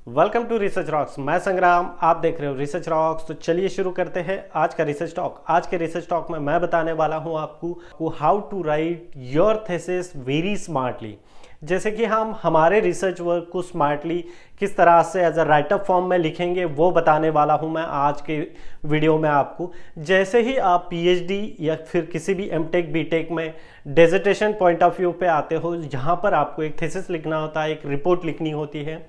Welcome to research rocks. मैं संग्राम, आप देख रहे हो रिसर्च रॉक्स। तो चलिए शुरू करते हैं आज का रिसर्च टॉक। आज के रिसर्च टॉक में मैं बताने वाला हूं आपको how to write your thesis very smartly. जैसे कि हम हमारे रिसर्च वर्क को स्मार्टली किस तरह से एज अ राइटअप फॉर्म में लिखेंगे वो बताने वाला हूं मैं आज के वीडियो में आपको। जैसे ही आप पीएचडी या फिर किसी भी एमटेक बीटेक में डिसर्टेशन पॉइंट ऑफ व्यू पे आते हो, जहां पर आपको एक थीसिस लिखना होता है, एक रिपोर्ट लिखनी होती है,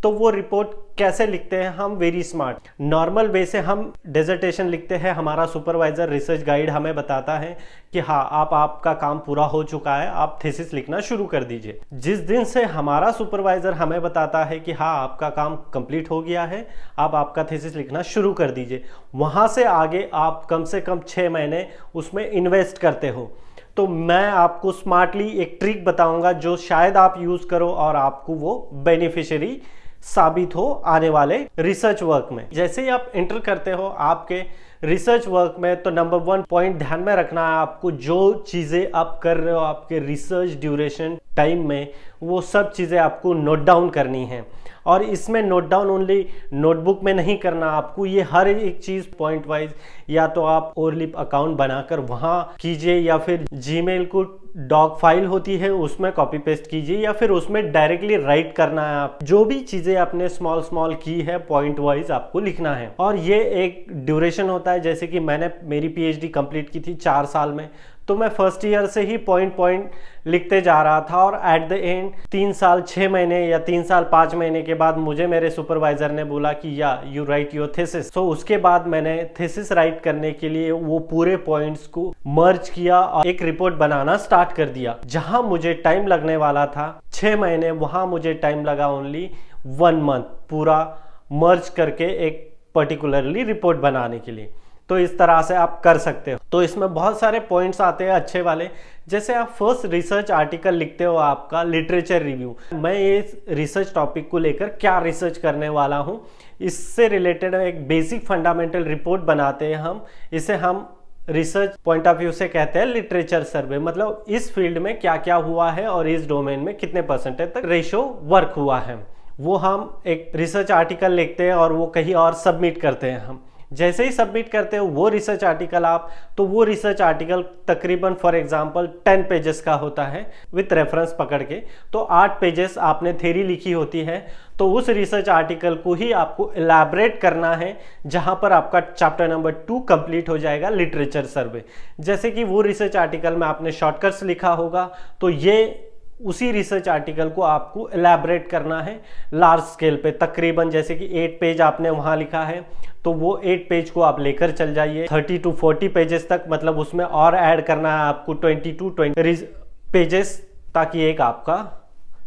तो वो रिपोर्ट कैसे लिखते हैं हम? Very smart. नॉर्मल वे से हम डिसर्टेशन लिखते हैं, हमारा सुपरवाइजर रिसर्च गाइड हमें बताता है कि हाँ आपका काम पूरा हो चुका है, आप थीसिस लिखना शुरू कर दीजिए। जिस दिन से हमारा सुपरवाइजर हमें बताता है कि हाँ आपका काम कंप्लीट हो गया है, आप आपका थीसिस लिखना शुरू कर दीजिए, वहां से आगे आप कम से कम 6 महीने उसमें इन्वेस्ट करते हो। तो मैं आपको स्मार्टली एक ट्रिक बताऊंगा जो शायद आप यूज करो और आपको वो बेनिफिशियरी साबित हो आने वाले रिसर्च वर्क में। जैसे ही आप एंटर करते हो आपके रिसर्च वर्क में, तो नंबर 1 पॉइंट ध्यान में रखना है आपको, जो चीज़ें आप कर रहे हो आपके रिसर्च ड्यूरेशन टाइम में, वो सब चीज़ें आपको नोट डाउन करनी है। और इसमें नोट डाउन ओनली नोटबुक में नहीं करना आपको, ये हर एक चीज़ पॉइंट वाइज या तो आप ओरलिप अकाउंट बनाकर वहाँ कीजिए, या फिर जीमेल को डॉक फाइल होती है उसमें कॉपी पेस्ट कीजिए, या फिर उसमें डायरेक्टली राइट करना है। आप जो भी चीज़ें आपने स्मॉल स्मॉल की है पॉइंट वाइज आपको लिखना है। और ये एक ड्यूरेशन होता है, जैसे कि मैंने मेरी पीएचडी कंप्लीट की थी 4 साल में, तो मैं फर्स्ट ईयर से ही पॉइंट लिखते जा रहा था, और एट द एंड 3 साल 6 महीने या 3 साल 5 महीने के बाद मुझे मेरे सुपरवाइजर ने बोला कि या यू राइट योर थीसिस। तो उसके बाद मैंने थीसिस राइट करने के लिए वो पूरे पॉइंट्स को मर्ज किया और एक रिपोर्ट बनाना स्टार्ट कर दिया। जहां मुझे टाइम लगने वाला था 6 महीने, वहां मुझे टाइम लगा ओनली 1 मंथ पूरा मर्ज करके एक पर्टिकुलरली रिपोर्ट बनाने के लिए। तो इस तरह से आप कर सकते हो। तो इसमें बहुत सारे पॉइंट्स आते हैं अच्छे वाले। जैसे आप फर्स्ट रिसर्च आर्टिकल लिखते हो, आपका लिटरेचर रिव्यू, मैं ये रिसर्च टॉपिक को लेकर क्या रिसर्च करने वाला हूँ, इससे रिलेटेड एक बेसिक फंडामेंटल रिपोर्ट बनाते हैं हम। इसे हम रिसर्च पॉइंट ऑफ व्यू से कहते हैं लिटरेचर सर्वे। मतलब इस फील्ड में क्या क्या हुआ है और इस डोमेन में कितने परसेंटेज तक रेशो वर्क हुआ है, वो हम एक रिसर्च आर्टिकल लिखते हैं और वो कहीं और सबमिट करते हैं हम। जैसे ही सबमिट करते हो वो रिसर्च आर्टिकल आप, तो वो रिसर्च आर्टिकल तकरीबन फॉर एग्जांपल 10 पेजेस का होता है विथ रेफरेंस पकड़ के। तो 8 पेजेस आपने थ्योरी लिखी होती है, तो उस रिसर्च आर्टिकल को ही आपको इलैबोरेट करना है, जहां पर आपका चैप्टर नंबर 2 कंप्लीट हो जाएगा, लिटरेचर सर्वे। जैसे कि वो रिसर्च आर्टिकल में आपने शॉर्टकट्स लिखा होगा, तो ये उसी रिसर्च आर्टिकल को आपको इलैबोरेट करना है लार्ज स्केल पे। तकरीबन जैसे कि 8 पेज आपने वहां लिखा है, तो वो 8 पेज को आप लेकर चल जाइए 30 to 40 पेजेस तक। मतलब उसमें और ऐड करना है आपको 20 to 20 पेजेस, ताकि एक आपका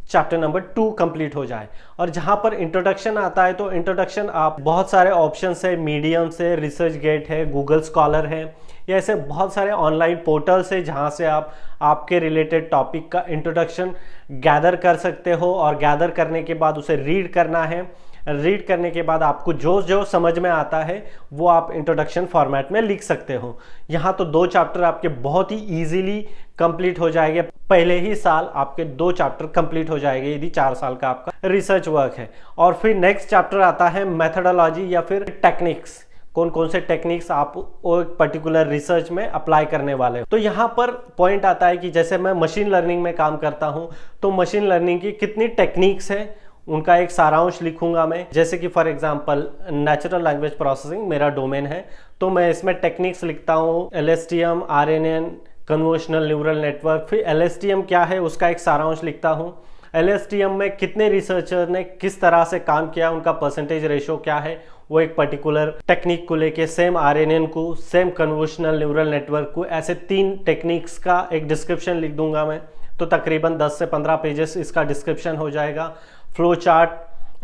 चैप्टर नंबर 2 कंप्लीट हो जाए। और जहां पर इंट्रोडक्शन आता है, तो इंट्रोडक्शन आप बहुत सारे ऑप्शन है, मीडियम से, रिसर्च गेट है, गूगल स्कॉलर है, या ऐसे बहुत सारे ऑनलाइन पोर्टल्स है जहां से आप आपके रिलेटेड टॉपिक का इंट्रोडक्शन गैदर कर सकते हो। और गैदर करने के बाद उसे रीड करना है। रीड करने के बाद आपको जो जो समझ में आता है वो आप इंट्रोडक्शन फॉर्मेट में लिख सकते हो। यहाँ तो 2 चैप्टर आपके बहुत ही इजीली कंप्लीट हो जाएंगे, पहले ही साल आपके 2 चैप्टर कंप्लीट हो जाएंगे यदि 4 साल का आपका रिसर्च वर्क है। और फिर नेक्स्ट चैप्टर आता है मेथोडोलॉजी या फिर टेक्निक्स, कौन कौन से टेक्निक्स आप एक पर्टिकुलर रिसर्च में अप्लाई करने वाले हो। तो यहाँ पर पॉइंट आता है कि जैसे मैं मशीन लर्निंग में काम करता हूँ, तो मशीन लर्निंग की कितनी टेक्निक्स है उनका एक सारांश लिखूंगा मैं। जैसे कि for example natural language processing मेरा डोमेन है, तो मैं इसमें टेक्निक्स लिखता हूँ, LSTM, RNN, convolutional neural network. फिर LSTM क्या है उसका एक सारांश लिखता हूँ। LSTM में कितने रिसर्चर ने किस तरह से काम किया, उनका परसेंटेज रेशो क्या है, वो एक पर्टिकुलर टेक्निक को लेके, सेम RNN को, सेम कन्वोल्यूशनल न्यूरल नेटवर्क को, ऐसे 3 टेक्निक्स का एक डिस्क्रिप्शन लिख दूंगा मैं। तो तकरीबन 10 से 15 पेजेस इसका डिस्क्रिप्शन हो जाएगा। फ्लो चार्ट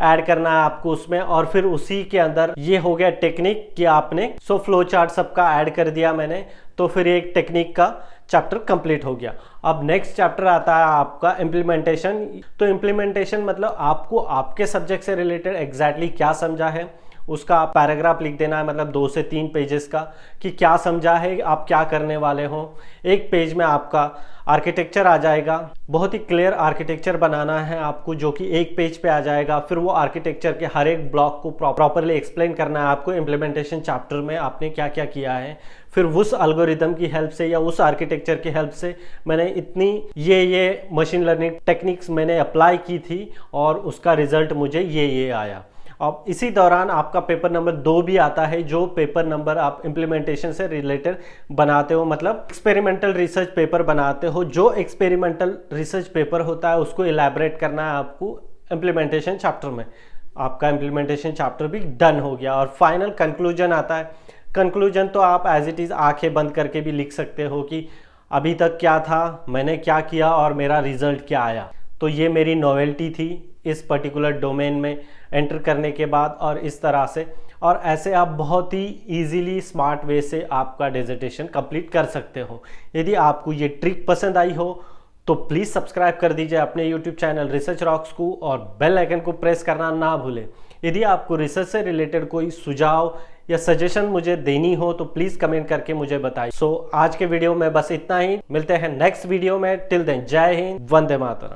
ऐड करना है आपको उसमें, और फिर उसी के अंदर ये हो गया टेक्निक कि आपने फ्लो चार्ट सबका ऐड कर दिया मैंने, तो फिर एक टेक्निक का चैप्टर कंप्लीट हो गया। अब नेक्स्ट चैप्टर आता है आपका इम्प्लीमेंटेशन। तो इम्प्लीमेंटेशन मतलब आपको आपके सब्जेक्ट से रिलेटेड एग्जैक्टली क्या समझा है उसका आप पैराग्राफ लिख देना है, मतलब 2 से 3 पेजेस का, कि क्या समझा है, आप क्या करने वाले हो। एक पेज में आपका आर्किटेक्चर आ जाएगा, बहुत ही क्लियर आर्किटेक्चर बनाना है आपको, जो कि एक पेज पे आ जाएगा। फिर वो आर्किटेक्चर के हर एक ब्लॉक को प्रॉपरली एक्सप्लेन करना है आपको, इम्प्लीमेंटेशन चैप्टर में आपने क्या क्या किया है। फिर उस एल्गोरिदम की हेल्प से या उस आर्किटेक्चर की हेल्प से मैंने इतनी ये मशीन लर्निंग टेक्निक्स मैंने अप्लाई की थी और उसका रिजल्ट मुझे ये आया। अब इसी दौरान आपका पेपर नंबर 2 भी आता है, जो पेपर नंबर आप इम्प्लीमेंटेशन से रिलेटेड बनाते हो, मतलब एक्सपेरिमेंटल रिसर्च पेपर बनाते हो। जो एक्सपेरिमेंटल रिसर्च पेपर होता है उसको इलैबोरेट करना है आपको इम्प्लीमेंटेशन चैप्टर में। आपका इम्प्लीमेंटेशन चैप्टर भी डन हो गया और फाइनल कंक्लूजन आता है। कंक्लूजन तो आप एज इट इज़ आंखें बंद करके भी लिख सकते हो कि अभी तक क्या था, मैंने क्या किया और मेरा रिजल्ट क्या आया। तो ये मेरी नॉवेल्टी थी इस पर्टिकुलर डोमेन में एंटर करने के बाद, और इस तरह से, और ऐसे आप बहुत ही इजीली स्मार्ट वे से आपका डिसर्टेशन कंप्लीट कर सकते हो। यदि आपको ये ट्रिक पसंद आई हो तो प्लीज़ सब्सक्राइब कर दीजिए अपने यूट्यूब चैनल रिसर्च रॉक्स को और बेल आइकन को प्रेस करना ना भूलें। यदि आपको रिसर्च से रिलेटेड कोई सुझाव या सजेशन मुझे देनी हो तो प्लीज़ कमेंट करके मुझे बताइए। सो आज के वीडियो में बस इतना ही, मिलते हैं नेक्स्ट वीडियो में। टिल देन जय हिंद, वंदे मातरम।